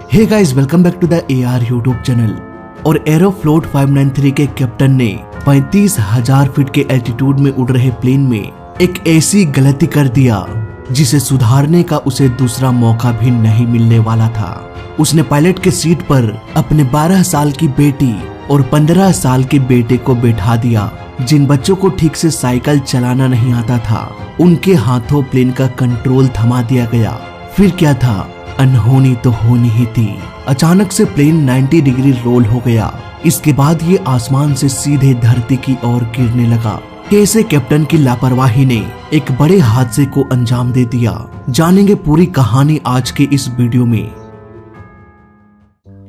Hey guys, welcome back to the AR YouTube channel. और Aeroflot 593 के captain ने 35,000 feet के एल्टीट्यूड में उड़ रहे प्लेन में एक ऐसी गलती कर दिया जिसे सुधारने का उसे दूसरा मौका भी नहीं मिलने वाला था। उसने पायलट के सीट पर अपने 12 साल की बेटी और 15 साल के बेटे को बैठा दिया। जिन बच्चों को ठीक से साइकिल चलाना नहीं आता था, उनके हाथों प्लेन का कंट्रोल थमा दिया गया। फिर क्या था, अनहोनी तो होनी ही थी। अचानक से प्लेन 90 डिग्री रोल हो गया। इसके बाद ये आसमान से सीधे धरती की ओर गिरने लगा। कैसे कैप्टन की लापरवाही ने एक बड़े हादसे को अंजाम दे दिया, जानेंगे पूरी कहानी आज के इस वीडियो में।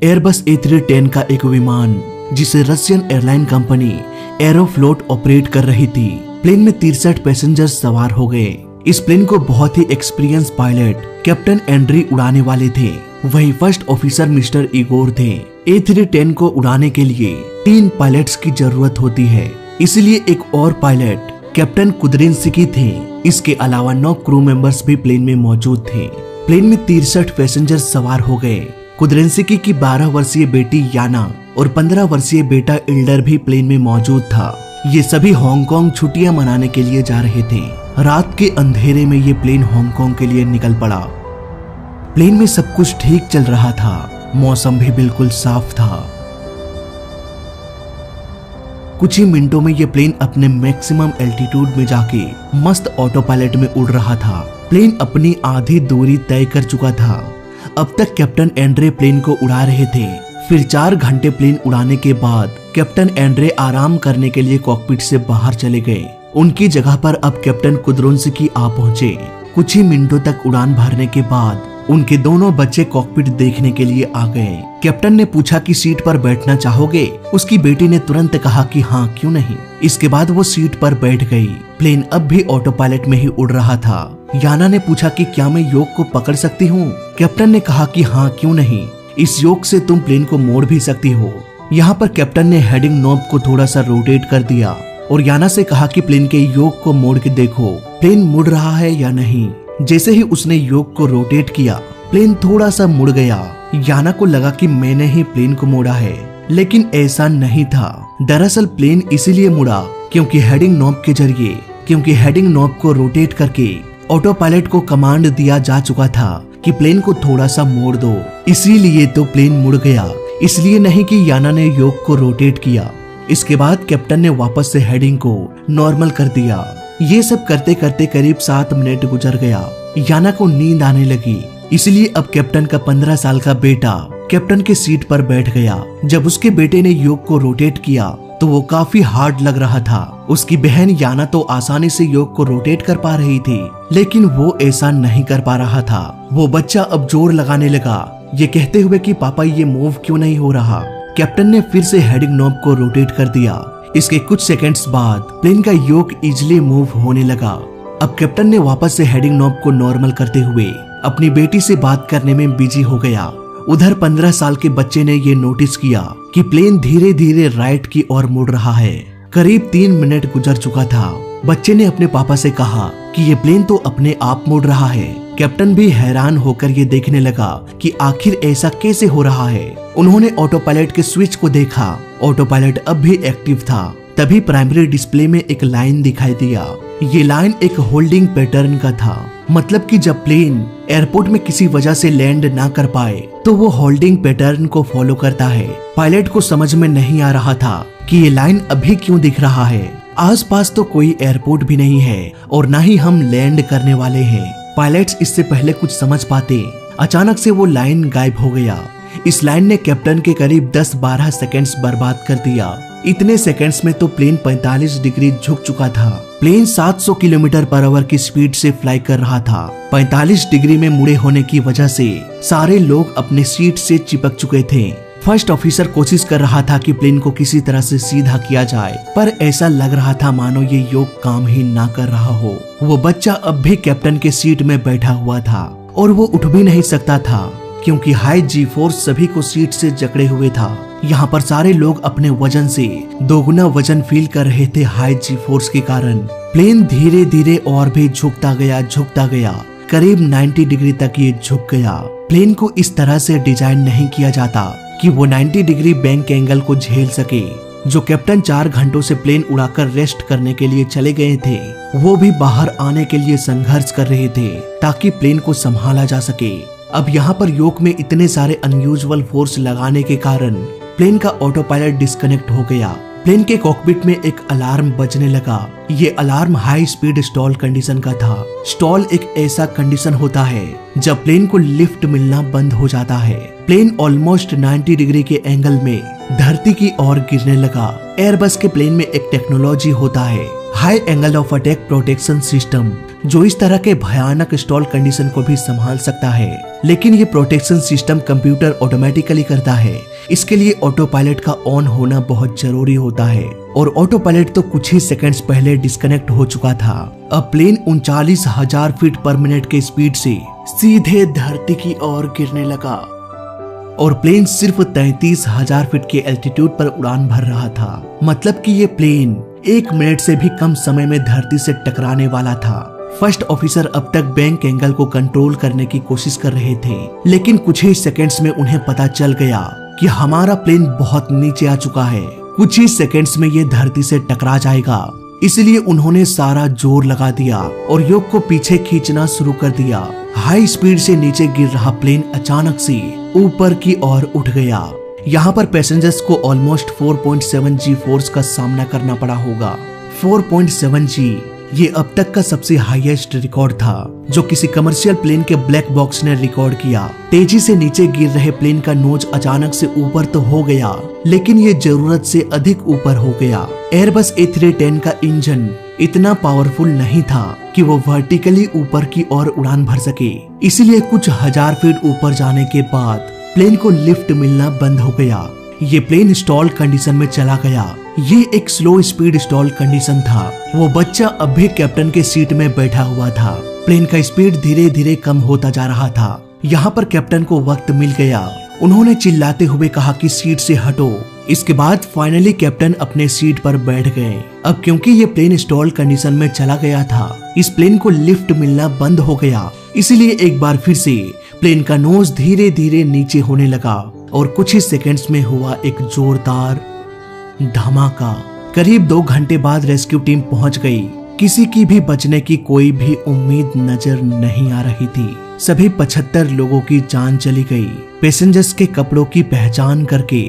एयरबस A310 का एक विमान जिसे Russian airline company Aeroflot operate कर रही थी, प्लेन में 63 पैसेंजर्स सवार हो गए। इस प्लेन को बहुत ही एक्सपीरियंस पायलट कैप्टन एंड्री उड़ाने वाले थे। वही फर्स्ट ऑफिसर मिस्टर इगोर थे। A310 को उड़ाने के लिए 3 पायलट्स की जरूरत होती है, इसलिए एक और पायलट कैप्टन कुद्रिंस्की थे। इसके अलावा 9 क्रू मेंबर्स भी प्लेन में मौजूद थे। प्लेन में 63 पैसेंजर्स सवार हो गए। कुद्रिंस्की की 12 वर्षीय बेटी याना और 15 वर्षीय बेटा इल्डर भी प्लेन में मौजूद था। ये सभी हांगकांग छुट्टियां मनाने के लिए जा रहे थे। रात के अंधेरे में ये प्लेन हांगकांग के लिए निकल पड़ा। प्लेन में सब कुछ ठीक चल रहा था, मौसम भी बिल्कुल साफ था। कुछ ही मिनटों में ये प्लेन अपने मैक्सिमम एल्टीट्यूड में जाके मस्त ऑटो पायलट में उड़ रहा था। प्लेन अपनी आधी दूरी तय कर चुका था। अब तक कैप्टन एंड्रे प्लेन को उड़ा रहे थे। फिर 4 घंटे प्लेन उड़ाने के बाद कैप्टन एंड्रे आराम करने के लिए कॉकपिट से बाहर चले गए। उनकी जगह पर अब कैप्टन कुद्रिंस्की आ पहुंचे। कुछ ही मिनटों तक उड़ान भरने के बाद उनके दोनों बच्चे कॉकपिट देखने के लिए आ गए। कैप्टन ने पूछा कि सीट पर बैठना चाहोगे? उसकी बेटी ने तुरंत कहा कि हाँ, क्यों नहीं। इसके बाद वो सीट पर बैठ गई। प्लेन अब भी ऑटो पायलट में ही उड़ रहा था। याना ने पूछा कि क्या मैं योक को पकड़ सकती हूँ? कैप्टन ने कहा कि हाँ, क्यों नहीं। इस योक से तुम प्लेन को मोड़ भी सकती हो। यहाँ पर कैप्टन ने हेडिंग नॉब को थोड़ा सा रोटेट कर दिया और याना से कहा कि प्लेन के योक को मोड़ के देखो, प्लेन मुड़ रहा है या नहीं। जैसे ही उसने योक को रोटेट किया, प्लेन थोड़ा सा मुड़ गया। याना को लगा कि मैंने ही प्लेन को मोड़ा है, लेकिन ऐसा नहीं था। दरअसल प्लेन इसीलिए मुड़ा क्योंकि हेडिंग नॉब को रोटेट करके ऑटो पायलट को कमांड दिया जा चुका था कि प्लेन को थोड़ा सा मोड़ दो। इसीलिए तो प्लेन मुड़ गया, इसलिए नहीं कि याना ने योक को रोटेट किया। इसके बाद कैप्टन ने वापस से हेडिंग को नॉर्मल कर दिया। ये सब करते करते करीब 7 मिनट गुजर गया। याना को नींद आने लगी, इसलिए अब कैप्टन का 15 साल का बेटा कैप्टन के सीट पर बैठ गया। जब उसके बेटे ने योक को रोटेट किया तो वो काफी हार्ड लग रहा था। उसकी बहन याना तो आसानी से योक को रोटेट कर पा रही थी, लेकिन वो ऐसा नहीं कर पा रहा था। वो बच्चा अब जोर लगाने लगा, ये कहते हुए कि पापा ये मूव क्यों नहीं हो रहा। कैप्टन ने फिर से हेडिंग नॉब को रोटेट कर दिया। इसके कुछ सेकंड्स बाद प्लेन का योक इजीली मूव होने लगा। अब कैप्टन ने वापस से हेडिंग नॉब को नॉर्मल करते हुए अपनी बेटी से बात करने में बिजी हो गया। उधर 15 साल के बच्चे ने ये नोटिस किया कि प्लेन धीरे धीरे राइट की ओर मुड़ रहा है। करीब 3 मिनट गुजर चुका था। बच्चे ने अपने पापा से कहा कि ये प्लेन तो अपने आप मुड़ रहा है। कैप्टन भी हैरान होकर ये देखने लगा कि आखिर ऐसा कैसे हो रहा है। उन्होंने ऑटो पायलट के स्विच को देखा। ऑटो पायलट अब भी एक्टिव था। तभी प्राइमरी डिस्प्ले में एक लाइन दिखाई दिया। ये लाइन एक होल्डिंग पैटर्न का था, मतलब कि जब प्लेन एयरपोर्ट में किसी वजह से लैंड ना कर पाए तो वो होल्डिंग पैटर्न को फॉलो करता है। पायलट को समझ में नहीं आ रहा था कि ये लाइन अभी क्यों दिख रहा है। आसपास तो कोई एयरपोर्ट भी नहीं है और ना ही हम लैंड करने वाले हैं। पायलट्स इससे पहले कुछ समझ पाते, अचानक से वो लाइन गायब हो गया। इस लाइन ने कैप्टन के करीब 10-12 सेकंड्स बर्बाद कर दिया। इतने सेकंड्स में तो प्लेन 45 डिग्री झुक चुका था। प्लेन 700 किलोमीटर पर आवर की स्पीड से फ्लाई कर रहा था। 45 डिग्री में मुड़े होने की वजह से सारे लोग अपने सीट से चिपक चुके थे। फर्स्ट ऑफिसर कोशिश कर रहा था कि प्लेन को किसी तरह से सीधा किया जाए, पर ऐसा लग रहा था मानो ये योग काम ही ना कर रहा हो। वो बच्चा अब भी कैप्टन के सीट में बैठा हुआ था और वो उठ भी नहीं सकता था क्योंकि हाई जी फोर्स सभी को सीट से जकड़े हुए था। यहाँ पर सारे लोग अपने वजन से दोगुना वजन फील कर रहे थे हाई जी फोर्स के कारण। प्लेन धीरे धीरे और भी झुकता गया। करीब 90 डिग्री तक ये झुक गया। प्लेन को इस तरह से डिजाइन नहीं किया जाता कि वो 90 डिग्री बैंक एंगल को झेल सके। जो कैप्टन 4 घंटों से प्लेन उड़ाकर रेस्ट करने के लिए चले गए थे, वो भी बाहर आने के लिए संघर्ष कर रहे थे ताकि प्लेन को संभाला जा सके। अब यहाँ पर योक में इतने सारे अनयूजुअल फोर्स लगाने के कारण प्लेन का ऑटो पायलट डिस्कनेक्ट हो गया। प्लेन के कॉकपिट में एक अलार्म बजने लगा। ये alarm high speed stall condition का था। स्टॉल एक ऐसा कंडीशन होता है जब प्लेन को लिफ्ट मिलना बंद हो जाता है। प्लेन ऑलमोस्ट 90 डिग्री के एंगल में धरती की ओर गिरने लगा। एयरबस के प्लेन में एक टेक्नोलॉजी होता है, high angle of attack protection system, जो इस तरह के भयानक स्टॉल कंडीशन को भी संभाल सकता है। लेकिन ये प्रोटेक्शन सिस्टम कंप्यूटर ऑटोमेटिकली करता है। इसके लिए ऑटो पायलट का ऑन होना बहुत जरूरी होता है और ऑटो पायलट तो कुछ ही सेकंड्स पहले डिस्कनेक्ट हो चुका था। अब प्लेन 39,000 फीट पर मिनट के स्पीड से सीधे धरती की ओर गिरने लगा और प्लेन सिर्फ 33,000 फीट के एल्टीट्यूड पर उड़ान भर रहा था। मतलब कि ये प्लेन 1 मिनट से भी कम समय में धरती से टकराने वाला था। फर्स्ट ऑफिसर अब तक बैंक एंगल को कंट्रोल करने की कोशिश कर रहे थे, लेकिन कुछ ही सेकंड्स में उन्हें पता चल गया कि हमारा प्लेन बहुत नीचे आ चुका है। कुछ ही सेकंड्स में ये धरती से टकरा जाएगा। इसलिए उन्होंने सारा जोर लगा दिया और योक को पीछे खींचना शुरू कर दिया। हाई स्पीड से नीचे गिर रहा प्लेन अचानक से ऊपर की ओर उठ गया। यहाँ पर पैसेंजर्स को ऑलमोस्ट 4.7 G फोर्स का सामना करना पड़ा होगा। 4.7 G ये अब तक का सबसे हाईएस्ट रिकॉर्ड था जो किसी कमर्शियल प्लेन के ब्लैक बॉक्स ने रिकॉर्ड किया। तेजी से नीचे गिर रहे प्लेन का नोज अचानक से ऊपर तो हो गया, लेकिन ये जरूरत से अधिक ऊपर हो गया। एयरबस A310 का इंजन इतना पावरफुल नहीं था कि वो वर्टिकली ऊपर की ओर उड़ान भर सके। इसलिए कुछ हजार फीट ऊपर जाने के बाद प्लेन को लिफ्ट मिलना बंद हो गया। ये प्लेन स्टॉल कंडीशन में चला गया। ये एक स्लो स्पीड स्टॉल कंडीशन था। वो बच्चा अब भी कैप्टन के सीट में बैठा हुआ था। प्लेन का स्पीड धीरे धीरे कम होता जा रहा था। यहाँ पर कैप्टन को वक्त मिल गया। उन्होंने चिल्लाते हुए कहा कि सीट से हटो। इसके बाद फाइनली कैप्टन अपने सीट पर बैठ गए। अब क्योंकि ये प्लेन स्टॉल कंडीशन में चला गया था, इस प्लेन को लिफ्ट मिलना बंद हो गया। इसलिए एक बार फिर से प्लेन का नोज धीरे धीरे नीचे होने लगा और कुछ ही सेकंड्स में हुआ एक जोरदार धमाका। करीब 2 घंटे बाद रेस्क्यू टीम पहुंच गई। किसी की भी बचने की कोई भी उम्मीद नजर नहीं आ रही थी। सभी 75 लोगों की जान चली गई। पैसेंजर्स के कपड़ों की पहचान करके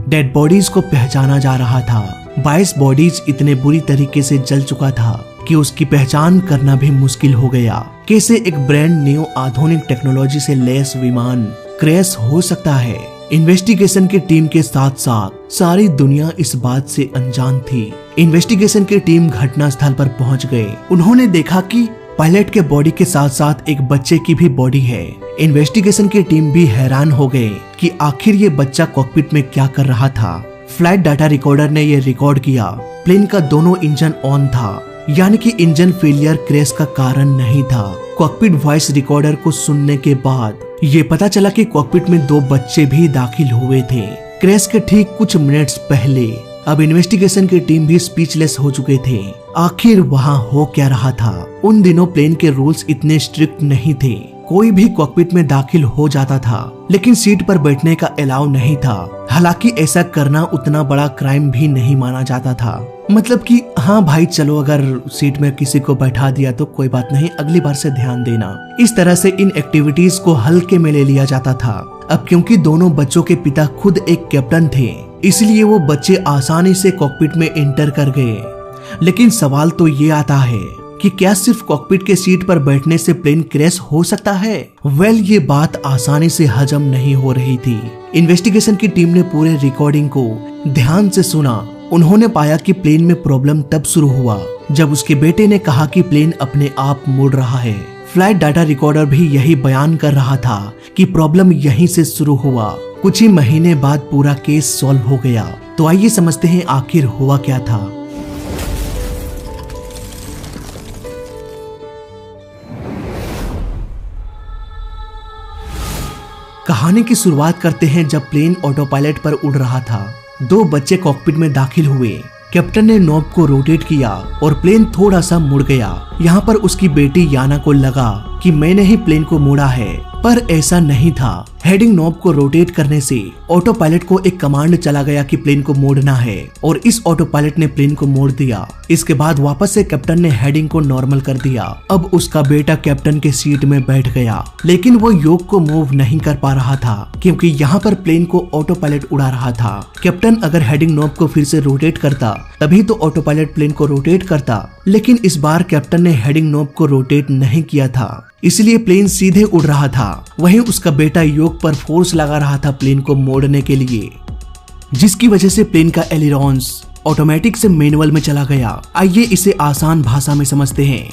डेड बॉडीज को पहचाना जा रहा था। 22 बॉडीज इतने बुरी तरीके से जल चुका था कि उसकी पहचान करना भी मुश्किल हो गया। कैसे एक ब्रांड न्यू आधुनिक टेक्नोलॉजी से लैस विमान क्रैश हो सकता है। इन्वेस्टिगेशन की टीम के साथ साथ सारी दुनिया इस बात से अनजान थी। इन्वेस्टिगेशन की टीम घटनास्थल पर पहुंच गए। उन्होंने देखा कि पायलट के बॉडी के साथ साथ एक बच्चे की भी बॉडी है। इन्वेस्टिगेशन की टीम भी हैरान हो गए कि आखिर ये बच्चा कॉकपिट में क्या कर रहा था। फ्लाइट डाटा रिकॉर्डर ने ये रिकॉर्ड किया। प्लेन का दोनों इंजन ऑन था, यानी कि इंजन फेलियर क्रैश का कारण नहीं था। कॉकपिट वॉइस रिकॉर्डर को सुनने के बाद ये पता चला कि कॉकपिट में 2 बच्चे भी दाखिल हुए थे क्रैश के ठीक कुछ मिनट्स पहले। अब इन्वेस्टिगेशन की टीम भी स्पीचलेस हो चुके थे। आखिर वहाँ हो क्या रहा था। उन दिनों प्लेन के रूल्स इतने स्ट्रिक्ट नहीं थे। कोई भी कॉकपिट में दाखिल हो जाता था, लेकिन सीट पर बैठने का अलाउ नहीं था। हालांकि ऐसा करना उतना बड़ा क्राइम भी नहीं माना जाता था। मतलब कि हाँ भाई चलो, अगर सीट में किसी को बैठा दिया तो कोई बात नहीं, अगली बार से ध्यान देना। इस तरह से इन एक्टिविटीज को हल्के में ले लिया जाता था। अब क्योंकि दोनों बच्चों के पिता खुद एक कैप्टन थे, इसलिए वो बच्चे आसानी से कॉकपिट में एंटर कर गए। लेकिन सवाल तो ये आता है कि क्या सिर्फ कॉकपिट के सीट पर बैठने से प्लेन क्रैश हो सकता है? वेल, ये बात आसानी से हजम नहीं हो रही थी। इन्वेस्टिगेशन की टीम ने पूरे रिकॉर्डिंग को ध्यान से सुना। उन्होंने पाया कि प्लेन में प्रॉब्लम तब शुरू हुआ जब उसके बेटे ने कहा कि प्लेन अपने आप मुड़ रहा है। फ्लाइट डाटा रिकॉर्डर भी यही बयान कर रहा था कि प्रॉब्लम यहीं से शुरू हुआ। कुछ ही महीने बाद पूरा केस सॉल्व हो गया। तो आइए समझते हैं आखिर हुआ क्या था। कहानी की शुरुआत करते हैं जब प्लेन ऑटो पायलट पर उड़ रहा था। 2 बच्चे कॉकपिट में दाखिल हुए। कैप्टन ने नॉब को रोटेट किया और प्लेन थोड़ा सा मुड़ गया। यहाँ पर उसकी बेटी याना को लगा कि मैंने ही प्लेन को मोड़ा है, पर ऐसा नहीं था। हेडिंग नॉब को रोटेट करने से ऑटो पायलट को एक कमांड चला गया कि प्लेन को मोड़ना है और इस ऑटो पायलट ने प्लेन को मोड़ दिया। इसके बाद वापस से कैप्टन ने हेडिंग को नॉर्मल कर दिया। अब उसका बेटा कैप्टन के सीट में बैठ गया, लेकिन वो योक को मूव नहीं कर पा रहा था क्योंकि यहाँ पर प्लेन को ऑटो पायलट उड़ा रहा था। कैप्टन अगर हेडिंग नॉब को फिर से रोटेट करता तभी तो ऑटो पायलट प्लेन को रोटेट करता, लेकिन इस बार कैप्टन ने हेडिंग नॉब को रोटेट नहीं किया था, इसलिए प्लेन सीधे उड़ रहा था। वहीं उसका बेटा योक पर फोर्स लगा रहा था प्लेन को मोड़ने के लिए, जिसकी वजह से प्लेन का एलिरॉन्स ऑटोमेटिक से मैनुअल में चला गया। आइए इसे आसान भाषा में समझते हैं।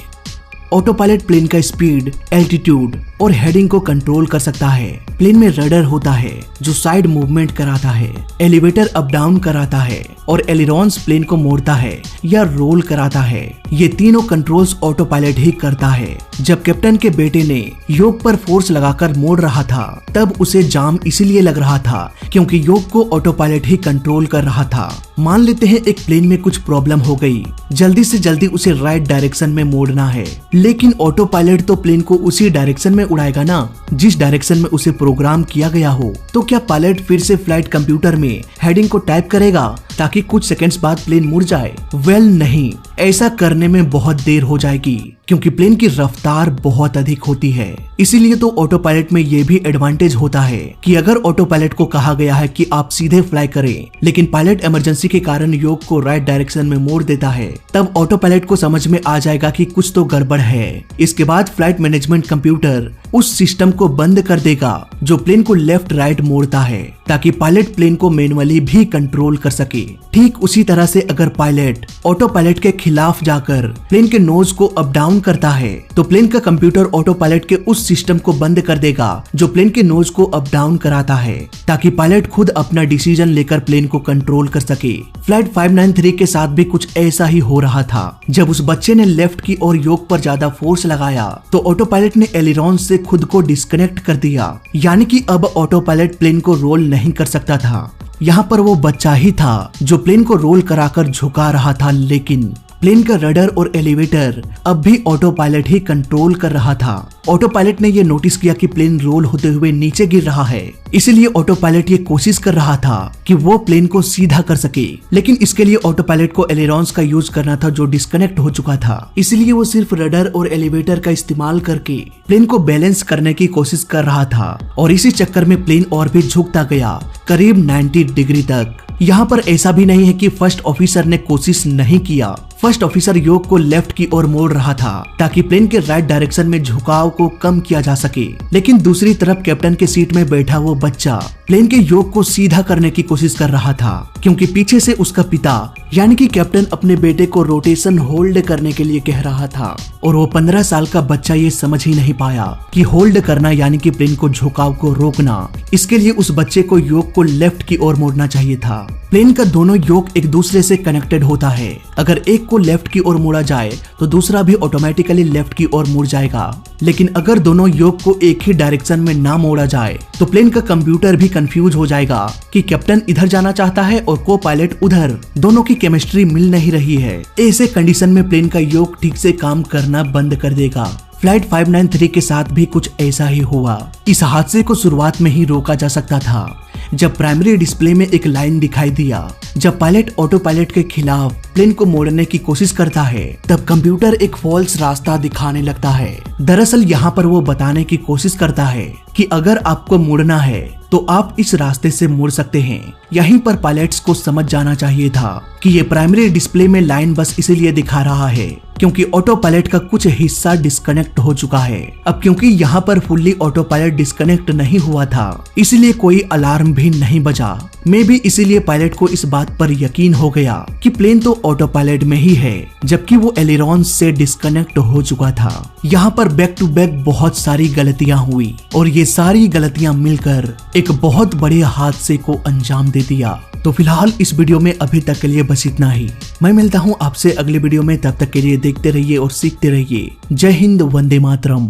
ऑटो पायलट प्लेन का स्पीड, एल्टीट्यूड और हेडिंग को कंट्रोल कर सकता है। प्लेन में रडर होता है जो साइड मूवमेंट कराता है, एलिवेटर अप डाउन कराता है और एलिरॉन्स प्लेन को मोड़ता है या रोल कराता है। ये तीनों कंट्रोल्स ऑटो पायलट ही करता है। जब कैप्टन के बेटे ने योक पर फोर्स लगाकर मोड़ रहा था तब उसे जाम इसीलिए लग रहा था क्योंकि योक को ऑटो पायलट ही कंट्रोल कर रहा था। मान लेते हैं एक प्लेन में कुछ प्रॉब्लम हो गई, जल्दी से जल्दी उसे राइट डायरेक्शन में मोड़ना है, लेकिन ऑटो पायलट तो प्लेन को उसी डायरेक्शन में उड़ाएगा ना जिस डायरेक्शन में उसे प्रोग्राम किया गया हो। तो क्या पायलट फिर से फ्लाइट कंप्यूटर में हेडिंग को टाइप करेगा ताकि कुछ सेकंड्स बाद प्लेन मुड़ जाए? वेल नहीं, ऐसा करने में बहुत देर हो जाएगी क्योंकि प्लेन की रफ्तार बहुत अधिक होती है। इसीलिए तो ऑटो पायलट में ये भी एडवांटेज होता है कि अगर ऑटो पायलट को कहा गया है कि आप सीधे फ्लाई करें, लेकिन पायलट इमरजेंसी के कारण योक को राइट डायरेक्शन में मोड़ देता है, तब ऑटो पायलट को समझ में आ जाएगा कि कुछ तो गड़बड़ है। इसके बाद फ्लाइट मैनेजमेंट कंप्यूटर उस सिस्टम को बंद कर देगा जो प्लेन को लेफ्ट राइट मोड़ता है ताकि पायलट प्लेन को मैनुअली भी कंट्रोल कर सके। ठीक उसी तरह से अगर पायलट ऑटो पायलट के खिलाफ जाकर प्लेन के नोज को अप डाउन करता है तो प्लेन का कंप्यूटर ऑटो पायलट के उस सिस्टम को बंद कर देगा जो प्लेन के नोज को अप डाउन कराता है ताकि पायलट खुद अपना डिसीजन लेकर प्लेन को कंट्रोल कर सके। फ्लाइट 593 के साथ भी कुछ ऐसा ही हो रहा था। जब उस बच्चे ने लेफ्ट की ओर योक पर ज्यादा फोर्स लगाया तो ऑटो पायलट ने एलिरॉन से खुद को डिस्कनेक्ट कर दिया, यानी कि अब ऑटो पायलट प्लेन को रोल नहीं कर सकता था। यहाँ पर वो बच्चा ही था जो प्लेन को रोल कराकर झुका रहा था, लेकिन प्लेन का रडर और एलिवेटर अब भी ऑटो पायलट ही कंट्रोल कर रहा था। ऑटो पायलट ने ये नोटिस किया कि प्लेन रोल होते हुए नीचे गिर रहा है, इसीलिए ऑटो पायलट ये कोशिश कर रहा था कि वो प्लेन को सीधा कर सके, लेकिन इसके लिए ऑटो पायलट को एलिरॉन्स का यूज करना था जो डिस्कनेक्ट हो चुका था। इसलिए वो सिर्फ रडर और एलिवेटर का इस्तेमाल करके प्लेन को बैलेंस करने की कोशिश कर रहा था और इसी चक्कर में प्लेन और भी झुकता गया करीब 90 डिग्री तक। यहाँ पर ऐसा भी नहीं है कि फर्स्ट ऑफिसर ने कोशिश नहीं किया। फर्स्ट ऑफिसर योक को लेफ्ट की ओर मोड़ रहा था ताकि प्लेन के राइट डायरेक्शन में झुकाव को कम किया जा सके, लेकिन दूसरी तरफ कैप्टन के सीट में बैठा वो बच्चा प्लेन के योक को सीधा करने की कोशिश कर रहा था क्योंकि पीछे से उसका पिता यानी कि कैप्टन अपने बेटे को रोटेशन होल्ड करने के लिए कह रहा था और वो 15 साल का बच्चा ये समझ ही नहीं पाया कि होल्ड करना यानी कि प्लेन को झुकाव को रोकना। इसके लिए उस बच्चे को योक को लेफ्ट की ओर मोड़ना चाहिए था। प्लेन का दोनों योक एक दूसरे से कनेक्टेड होता है। अगर एक को लेफ्ट की ओर मोड़ा जाए तो दूसरा भी ऑटोमेटिकली लेफ्ट की ओर मुड़ जाएगा, लेकिन अगर दोनों योक को एक ही डायरेक्शन में ना मोड़ा जाए तो प्लेन का कंप्यूटर भी कंफ्यूज हो जाएगा कि कैप्टन इधर जाना चाहता है और को पायलट उधर। दोनों की केमिस्ट्री मिल नहीं रही है। ऐसे कंडीशन में प्लेन का योक ठीक से काम करना बंद कर देगा। फ्लाइट 593 के साथ भी कुछ ऐसा ही हुआ। इस हादसे को शुरुआत में ही रोका जा सकता था जब प्राइमरी डिस्प्ले में एक लाइन दिखाई दिया। जब पायलट ऑटो पायलट के खिलाफ प्लेन को मोड़ने की कोशिश करता है तब कंप्यूटर एक फॉल्स रास्ता दिखाने लगता है। दरअसल यहाँ पर वो बताने की कोशिश करता है कि अगर आपको मुड़ना है तो आप इस रास्ते से मुड़ सकते हैं। यहीं पर पायलट्स को समझ जाना चाहिए था कि ये प्राइमरी डिस्प्ले में लाइन बस इसीलिए दिखा रहा है क्योंकि ऑटो पायलट का कुछ हिस्सा डिस्कनेक्ट हो चुका है। अब क्योंकि यहाँ पर फुल्ली ऑटो पायलट डिस्कनेक्ट नहीं हुआ था इसलिए कोई अलार्म भी नहीं बजा। मे भी इसीलिए पायलट को इस बात पर यकीन हो गया कि प्लेन तो ऑटो पायलट में ही है, जबकि वो एलिरॉन से डिस्कनेक्ट हो चुका था। यहाँ पर बैक टू बैक बहुत सारी गलतियां हुई और ये सारी गलतियां मिलकर एक बहुत बड़े हादसे को अंजाम दे दिया। तो फिलहाल इस वीडियो में अभी तक के लिए बस इतना ही। मैं मिलता हूँ आपसे अगले वीडियो में, तब तक के लिए देखते रहिए और सीखते रहिए। जय हिंद, वंदे मातरम।